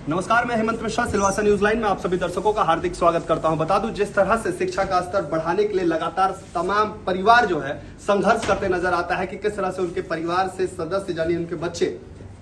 नमस्कार, मैं Hemant Mishra, Silvassa news line में आप सभी दर्शकों का हार्दिक स्वागत करता हूं। बता दूं, जिस तरह से शिक्षा का स्तर बढ़ाने के लिए लगातार तमाम परिवार जो है संघर्ष करते नजर आता है कि किस तरह से उनके परिवार से सदस्य यानी उनके बच्चे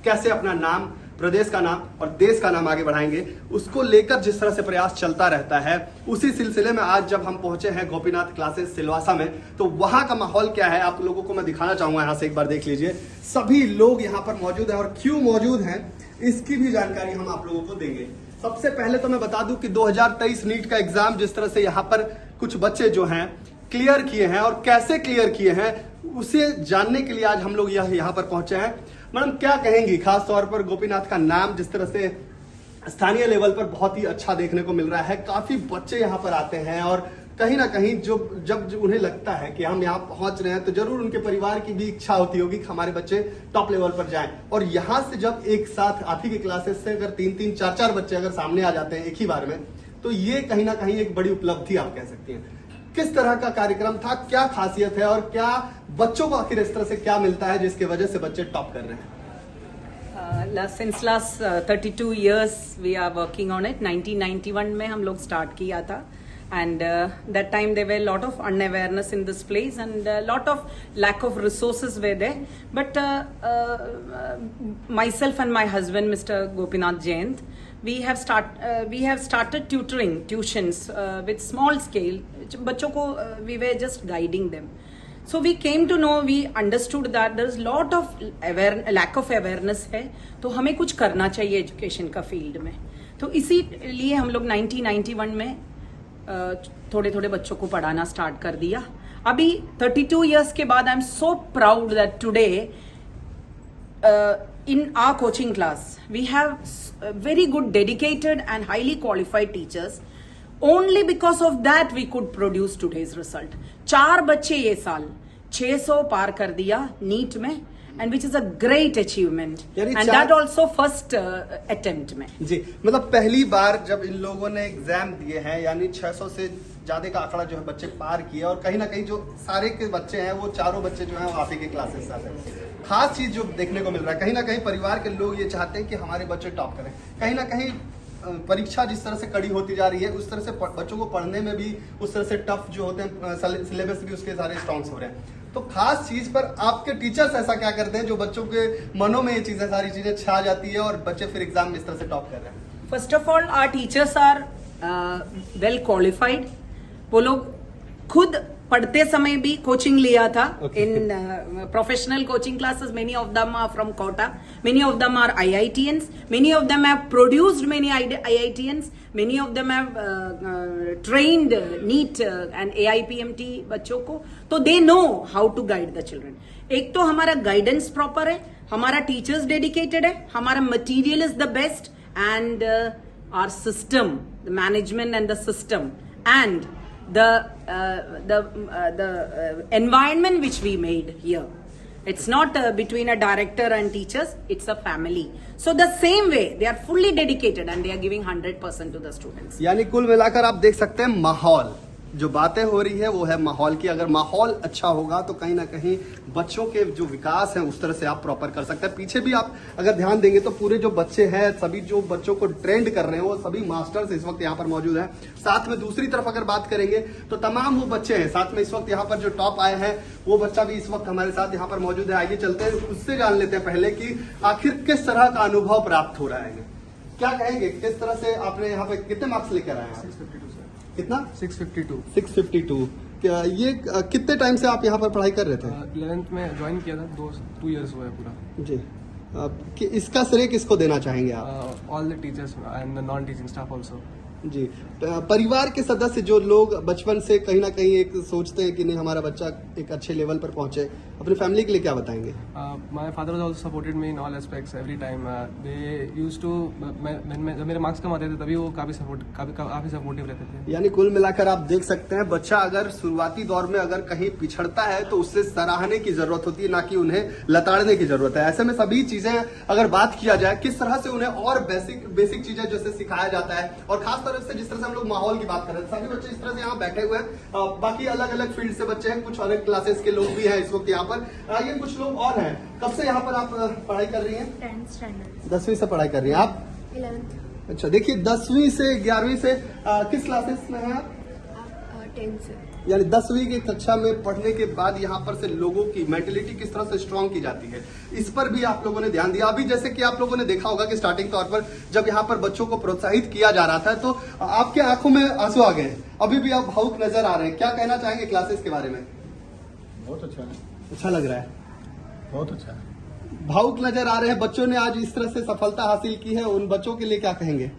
कैसे अपना नाम, प्रदेश का नाम और देश का नाम आगे बढ़ाएंगे, उसको लेकर जिस तरह से प्रयास चलता रहता है, उसी सिलसिले में आज जब हम पहुंचे हैं गोपीनाथ क्लासेस सिलवासा में, तो वहां का माहौल क्या है आप लोगों को मैं दिखाना चाहूंगा। यहाँ से एक बार देख लीजिए, सभी लोग यहाँ पर मौजूद हैं और क्यों मौजूद हैं इसकी भी जानकारी हम आप लोगों को देंगे। सबसे पहले तो मैं बता दूं कि 2023 नीट का एग्जाम जिस तरह से यहाँ पर कुछ बच्चे जो हैं क्लियर किए हैं और कैसे क्लियर किए हैं उसे जानने के लिए आज हम लोग यहाँ पर पहुंचे हैं। मैडम, क्या कहेंगी? खास तौर पर गोपीनाथ का नाम जिस तरह से स्थानीय लेवल पर बहुत ही अच्छा देखने को मिल रहा है, काफी बच्चे यहाँ पर आते हैं और कहीं ना कहीं जब उन्हें लगता है कि हम यहाँ पहुंच रहे हैं तो जरूर उनके परिवार की भी इच्छा होती होगी कि हमारे बच्चे टॉप लेवल पर जाएं। और यहाँ से जब एक साथ आप ही के क्लासेस से अगर 3-3, 4-4 बच्चे अगर सामने आ जाते हैं एक ही बार में, तो ये कहीं ना कहीं एक बड़ी उपलब्धि आप कह सकती हैं। किस तरह का कार्यक्रम था, क्या खासियत है और क्या बच्चों को आखिर इस तरह से क्या मिलता है जिसकी वजह से बच्चे टॉप कर रहे हैं? Since last 32 years we are working on it. 1991 में हम लोग स्टार्ट किया था and that time there were a lot of unawareness in this place and a lot of lack of resources were there. But myself and my husband, Mr. Gopinath Jayant, we have started tuitions with small scale. बच्चों को we were just guiding them. So we came to know, we understood that there is lot of lack of awareness है, तो हमें कुछ करना चाहिए education का field में। तो इसीलिए हम लोग 1991 में थोड़े थोड़े बच्चों को पढ़ाना स्टार्ट कर दिया। अभी 32 years के बाद I am so proud that today in our coaching class we have very good, dedicated and highly qualified teachers. Only because of that we could produce today's result. 4 बच्चे ये साल 600 पार कर दिया नीट में, and which is a great achievement, and that also first attempt में। जी, मतलब पहली बार जब इन लोगों ने एग्जाम दिए हैं, यानी 600 से ज्यादा का आंकड़ा जो है बच्चे पार किए, और कहीं ना कहीं जो सारे के बच्चे हैं वो चारों बच्चे जो हैं वो आप ही के क्लासेस से आते हैं। खास चीज जो देखने को मिल रहा है, कहीं ना कहीं परिवार के लोग ये चाहते हैं कि हमारे बच्चे टॉप करें। कहीं ना कहीं परीक्षा जिस तरह से कड़ी होती जा रही है, उस तरह से बच्चों को पढ़ने में भी उस तरह से टफ जो होते हैं, सिलेबस भी उसके सारे स्ट्रॉन्ग हो रहे हैं। तो खास चीज पर आपके टीचर्स ऐसा क्या करते हैं जो बच्चों के मनों में ये चीजें, सारी चीजें छा जाती है और बच्चे फिर एग्जाम में इस तरह से टॉप कर रहे हैं? First of all our teachers are well qualified. वो लोग खुद पढ़ते समय भी कोचिंग लिया था in professional coaching classes. Many of them are from Kota. Many of them are IITians. Many of them have produced many IITians. Many of them have trained NEET and AIPMT बच्चों को, तो they know how to guide the children. एक तो हमारा guidance proper है, हमारा teachers dedicated है, हमारा material is the best, and our system, the management and the system and the environment which we made here, it's not between a director and teachers, it's a family. So the same way they are fully dedicated and they are giving 100% to the students. यानी कुल मिलाकर आप देख सकते हैं माहौल, जो बातें हो रही है वो है माहौल की। अगर माहौल अच्छा होगा तो कहीं ना कहीं बच्चों के जो विकास है उस तरह से आप प्रॉपर कर सकते हैं। पीछे भी आप अगर ध्यान देंगे तो पूरे जो बच्चे हैं, सभी जो बच्चों को ट्रेंड कर रहे हैं वो सभी मास्टर्स इस वक्त यहाँ पर मौजूद हैं। साथ में दूसरी तरफ अगर बात करेंगे तो तमाम वो बच्चे हैं, साथ में इस वक्त यहाँ पर जो टॉप आए हैं वो बच्चा भी इस वक्त हमारे साथ यहाँ पर मौजूद है। आइए चलते हैं, उससे जान लेते हैं पहले कि आखिर किस तरह का अनुभव प्राप्त हो रहा है। क्या कहेंगे, किस तरह से आपने यहाँ पे कितने मार्क्स लेकर आए हैं? 652 सर। कितना? 652। क्या ये कितने टाइम से आप यहाँ पर पढ़ाई कर रहे थे? 11th में ज्वाइन किया था, 2 years हुआ है पूरा जी। इसका श्रेय किसको देना चाहेंगे आप? All the teachers and the non teaching staff also. जी, परिवार के सदस्य जो लोग बचपन से कहीं ना कहीं एक सोचते हैं कि नहीं हमारा बच्चा एक अच्छे लेवल पर पहुंचे, अपनी फैमिली के लिए क्या बताएंगे? My father was also supported me in all aspects every time. They used to, जब मेरे मार्क्स कम आते थे तभी वो काफी सपोर्टिव रहते थे। यानी कुल मिलाकर आप देख सकते हैं, बच्चा अगर शुरुआती दौर में अगर कहीं पिछड़ता है तो उससे सराहने की जरूरत होती है, ना कि उन्हें लताड़ने की जरूरत है। ऐसे में सभी चीजें अगर बात किया जाए, किस तरह से उन्हें और बेसिक चीजें जैसे सिखाया जाता है, और खास तरह से जिस तरह से हम लोग माहौल की बात कर रहे हैं, सभी बच्चे इस तरह से यहाँ बैठे हुए हैं। बाकी अलग अलग फील्ड से बच्चे हैं, कुछ अलग क्लासेस के लोग भी हैं इस वक्त यहाँ पर। ये कुछ लोग और हैं। कब से यहाँ पर आप पढ़ाई कर रही हैं? 10th standard. 10वीं से पढ़ाई कर रही हैं आप? अच्छा, देखिए 10वीं से 11वीं से किस क्लासेस में हैं आप? 10 से। यानी 10वीं की कक्षा में पढ़ने के बाद यहाँ पर से लोगों की मेंटेलिटी किस तरह से स्ट्रांग की जाती है, इस पर भी आप लोगों ने ध्यान दिया। अभी जैसे कि आप लोगों ने देखा होगा कि स्टार्टिंग तौर पर जब यहाँ पर बच्चों को प्रोत्साहित किया जा रहा था तो आपके आंखों में आंसू आ गए हैं, अभी भी आप भावुक नजर आ रहे हैं। क्या कहना चाहेंगे क्लासेस के बारे में? बहुत अच्छा है, अच्छा लग रहा है, बहुत अच्छा है। भावुक नजर आ रहे हैं। बच्चों ने आज इस तरह से सफलता हासिल की है, उन बच्चों के लिए क्या कहेंगे?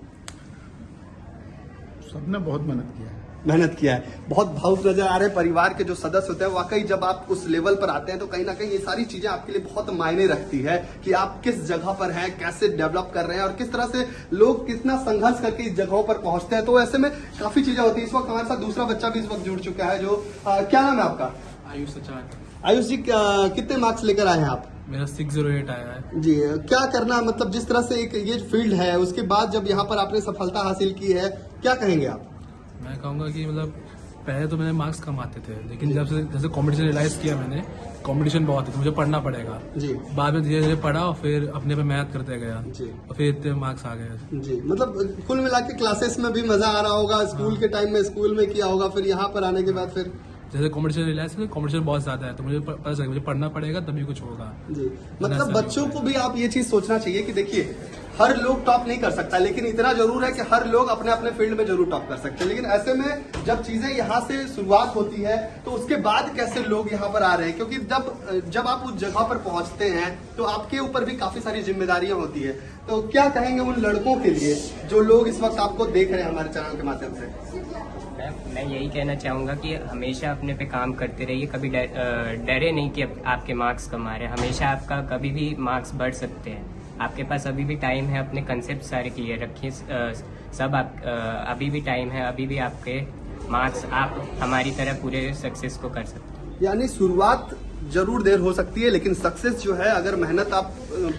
सबने बहुत मेहनत किया है। मेहनत किया है, बहुत भावुक नजर आ रहे हैं। परिवार के जो सदस्य होते हैं, वाकई जब आप उस लेवल पर आते हैं तो कहीं ना कहीं ये सारी चीजें आपके लिए बहुत मायने रखती है कि आप किस जगह पर हैं, कैसे डेवलप कर रहे हैं और किस तरह से लोग कितना संघर्ष करके इस जगहों पर पहुंचते हैं। तो ऐसे में काफी चीजें होती है। इस वक्त हमारे साथ दूसरा बच्चा भी इस वक्त जुड़ चुका है जो क्या नाम है आपका? आयुष सचार। आयुष जी, कितने मार्क्स लेकर आए हैं आप? मेरा 608 आया है। जी, क्या करना, मतलब जिस तरह से एक ये फील्ड है उसके बाद जब यहाँ पर आपने सफलता हासिल की है, क्या कहेंगे आप? मैं कहूँगा कि मतलब पहले तो मैंने मार्क्स कम आते थे, लेकिन जब से जैसे कंपटीशन रियलाइज किया मैंने, कंपटीशन बहुत है तो मुझे पढ़ना पड़ेगा। जी, बाद में धीरे धीरे पढ़ा और फिर अपने पे मेहनत करते गया जी, और फिर इतने मार्क्स आ गए। जी। मतलब कुल मिला के क्लासेस में भी मजा आ रहा होगा, स्कूल के टाइम में स्कूल में किया होगा, फिर यहाँ पर आने के बाद फिर जैसे कंपटीशन रियलाइज किया, कंपटीशन बहुत ज्यादा है तो मुझे पता चला मुझे पढ़ना पड़ेगा तभी कुछ होगा। जी। मतलब बच्चों को भी आप ये चीज सोचना चाहिए कि देखिए हर लोग टॉप नहीं कर सकता, लेकिन इतना जरूर है कि हर लोग अपने अपने फील्ड में जरूर टॉप कर सकते हैं। लेकिन ऐसे में जब चीजें यहाँ से शुरुआत होती है तो उसके बाद कैसे लोग यहाँ पर आ रहे हैं, क्योंकि जब आप उस जगह पर पहुंचते हैं तो आपके ऊपर भी काफी सारी जिम्मेदारियां होती है। तो क्या कहेंगे उन लड़कों के लिए जो लोग इस वक्त आपको देख रहे हैं हमारे चैनल के माध्यम से? मैं यही कहना चाहूँगा कि हमेशा अपने पे काम करते रहिए, कभी डरे नहीं कि आपके मार्क्स कम आ रहे हैं। हमेशा आपका कभी भी मार्क्स बढ़ सकते हैं, आपके पास अभी भी टाइम है। अपने कंसेप्ट सारे क्लियर रखिए, सब आप अभी भी टाइम है, अभी भी आपके मार्क्स आप हमारी तरह पूरे सक्सेस को कर सकते हैं। यानी शुरुआत जरूर देर हो सकती है, लेकिन सक्सेस जो है अगर मेहनत आप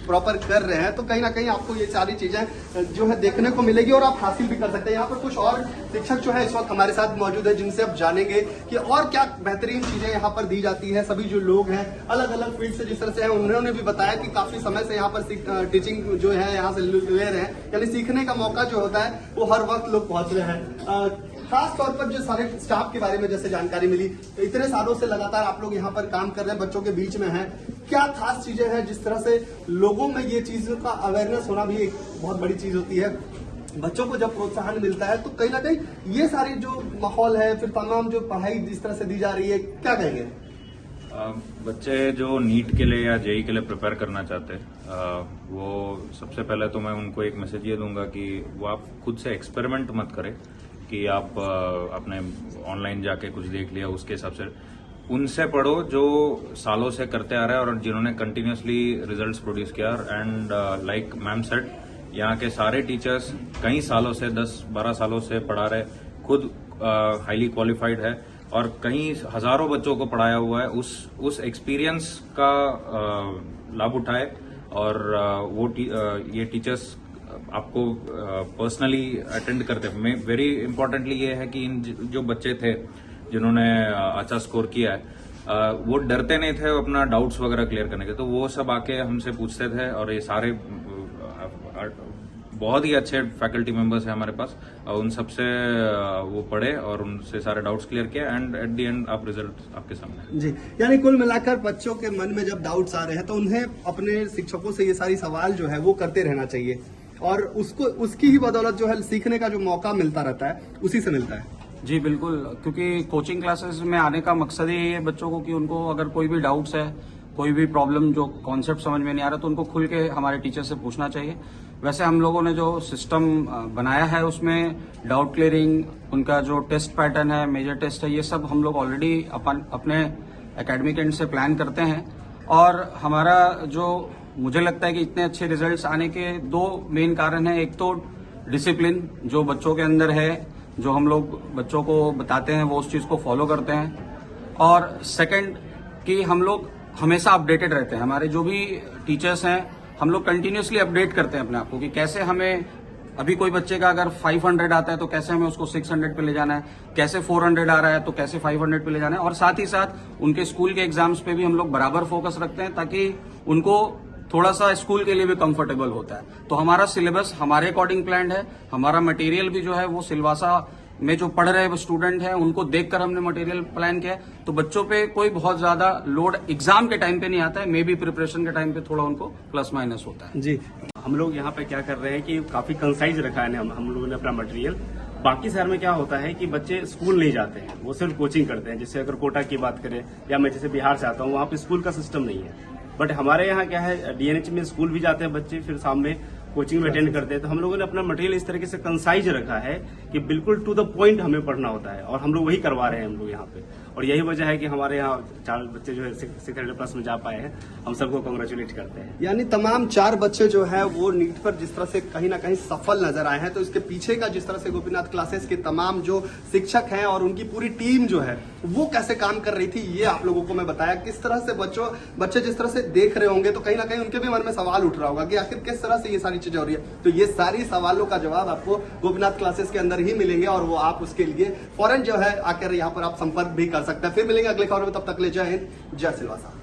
प्रॉपर कर रहे हैं तो कहीं ना कहीं आपको ये सारी चीजें जो है देखने को मिलेगी और आप हासिल भी कर सकते हैं। यहाँ पर कुछ और शिक्षक जो है इस वक्त हमारे साथ मौजूद है जिनसे आप जानेंगे कि और क्या बेहतरीन चीजें यहाँ पर दी जाती है। सभी जो लोग हैं अलग अलग फील्ड से जिस तरह से हैं, उन्होंने भी बताया कि काफी समय से यहाँ पर टीचिंग जो है यहाँ से ले रहे हैं, यानी सीखने का मौका जो होता है वो हर वक्त लोग पहुंच रहे हैं। खास तौर पर जो सारे स्टाफ के बारे में जैसे जानकारी मिली, तो इतने सालों से लगातार आप लोग यहाँ पर काम कर रहे हैं, बच्चों के बीच में हैं, क्या खास चीजें हैं जिस तरह से लोगों में ये चीजों का अवेयरनेस होना भी एक बहुत बड़ी चीज होती है। बच्चों को जब प्रोत्साहन मिलता है तो कहीं ना कहीं ये सारी जो माहौल है, फिर तमाम जो पढ़ाई जिस तरह से दी जा रही है, क्या कहेंगे? बच्चे जो नीट के लिए या जेई के लिए प्रिपेयर करना चाहते हैं, वो सबसे पहले तो मैं उनको एक मैसेज ये दूंगा कि वो आप खुद से एक्सपेरिमेंट मत करें कि आप अपने ऑनलाइन जाके कुछ देख लिया उसके हिसाब से। उनसे पढ़ो जो सालों से करते आ रहे हैं और जिन्होंने कंटिन्यूसली रिजल्ट्स प्रोड्यूस किया। एंड लाइक मैम सेड, यहाँ के सारे टीचर्स कई सालों से 10-12 सालों से पढ़ा रहे, खुद हाईली क्वालिफाइड है और कई हजारों बच्चों को पढ़ाया हुआ है। उस एक्सपीरियंस का लाभ उठाए और ये टीचर्स आपको पर्सनली अटेंड करते हैं। वेरी इंपॉर्टेंटली ये है कि इन जो बच्चे थे जिन्होंने अच्छा स्कोर किया है, वो डरते नहीं थे अपना डाउट्स वगैरह क्लियर करने के, तो वो सब आके हमसे पूछते थे और ये सारे बहुत ही अच्छे फैकल्टी मेंबर्स हैं हमारे पास, उन सबसे वो पढ़े और उनसे सारे डाउट्स क्लियर किए एंड एट द एंड आप रिजल्ट आपके सामने। जी, यानी कुल मिलाकर बच्चों के मन में जब डाउट्स आ रहे हैं तो उन्हें अपने शिक्षकों से ये सारी सवाल जो है वो करते रहना चाहिए और उसकी ही बदौलत जो है सीखने का जो मौका मिलता रहता है उसी से मिलता है। जी बिल्कुल, क्योंकि कोचिंग क्लासेस में आने का मकसद ही है बच्चों को कि उनको अगर कोई भी डाउट्स है, कोई भी प्रॉब्लम जो कॉन्सेप्ट समझ में नहीं आ रहा तो उनको खुल के हमारे टीचर से पूछना चाहिए। वैसे हम लोगों ने जो सिस्टम बनाया है उसमें डाउट क्लियरिंग, उनका जो टेस्ट पैटर्न है, मेजर टेस्ट है, ये सब हम लोग ऑलरेडी अपने एकेडमिक एंड से प्लान करते हैं। और हमारा जो मुझे लगता है कि इतने अच्छे रिजल्ट्स आने के दो मेन कारण हैं। एक तो डिसिप्लिन जो बच्चों के अंदर है, जो हम लोग बच्चों को बताते हैं वो उस चीज को फॉलो करते हैं, और सेकंड कि हम लोग हमेशा अपडेटेड रहते हैं। हमारे जो भी टीचर्स हैं हम लोग कंटिन्यूसली अपडेट करते हैं अपने आप को कि कैसे हमें, अभी कोई बच्चे का अगर 500 आता है तो कैसे हमें उसको 600 पे ले जाना है, कैसे 400 आ रहा है तो कैसे 500 पे ले जाना है। और साथ ही साथ उनके स्कूल के एग्जाम्स पे भी हम लोग बराबर फोकस रखते हैं ताकि उनको थोड़ा सा स्कूल के लिए भी कंफर्टेबल होता है। तो हमारा सिलेबस हमारे अकॉर्डिंग प्लान है, हमारा मटेरियल भी जो है वो सिलवासा में जो पढ़ रहे स्टूडेंट हैं उनको देखकर हमने मटेरियल प्लान किया है। तो बच्चों पे कोई बहुत ज्यादा लोड एग्जाम के टाइम पे नहीं आता है, मे बी प्रिपरेशन के टाइम पे थोड़ा उनको प्लस माइनस होता है। जी हम लोग यहाँ पे क्या कर रहे हैं कि काफी कंसाइज रखा है हम लोगों ने अपना मटेरियल। बाकी शहर में क्या होता है कि बच्चे स्कूल नहीं जाते हैं, वो सिर्फ कोचिंग करते हैं। जैसे अगर कोटा की बात करें या मैं जैसे बिहार से आता हूँ, वहाँ पे स्कूल का सिस्टम नहीं है। बट हमारे यहाँ क्या है, डीएनएच में स्कूल भी जाते हैं बच्चे, फिर शाम में कोचिंग में अटेंड करते हैं। तो हम लोगों ने अपना मटेरियल इस तरीके से कंसाइज रखा है कि बिल्कुल टू द पॉइंट हमें पढ़ना होता है, और हम लोग वही करवा रहे हैं हम लोग यहाँ पे। और यही वजह है कि हमारे यहाँ 4 बच्चे जो है 600+ में जा पाए हैं। हम सबको कॉन्ग्रेचुलेट करते हैं। यानी तमाम 4 बच्चे जो है वो नीट पर जिस तरह से कहीं ना कहीं सफल नजर आए हैं, तो इसके पीछे का जिस तरह से गोपीनाथ क्लासेस के तमाम जो शिक्षक हैं और उनकी पूरी टीम जो है वो कैसे काम कर रही थी, ये आप लोगों को मैं बताया। किस तरह से बच्चे जिस तरह से देख रहे होंगे, तो कहीं ना कहीं उनके भी मन में सवाल उठ रहा होगा कि आखिर किस तरह से ये सारी चीजें हो रही है। तो ये सारी सवालों का जवाब आपको गोपीनाथ क्लासेस के अंदर ही मिलेंगे, और वो आप उसके लिए फौरन जो है आकर यहाँ पर आप संपर्क भी कर सकते हैं। फिर मिलेंगे अगले खबर में, तब तक ले जय हिंद, जय सिलवासा।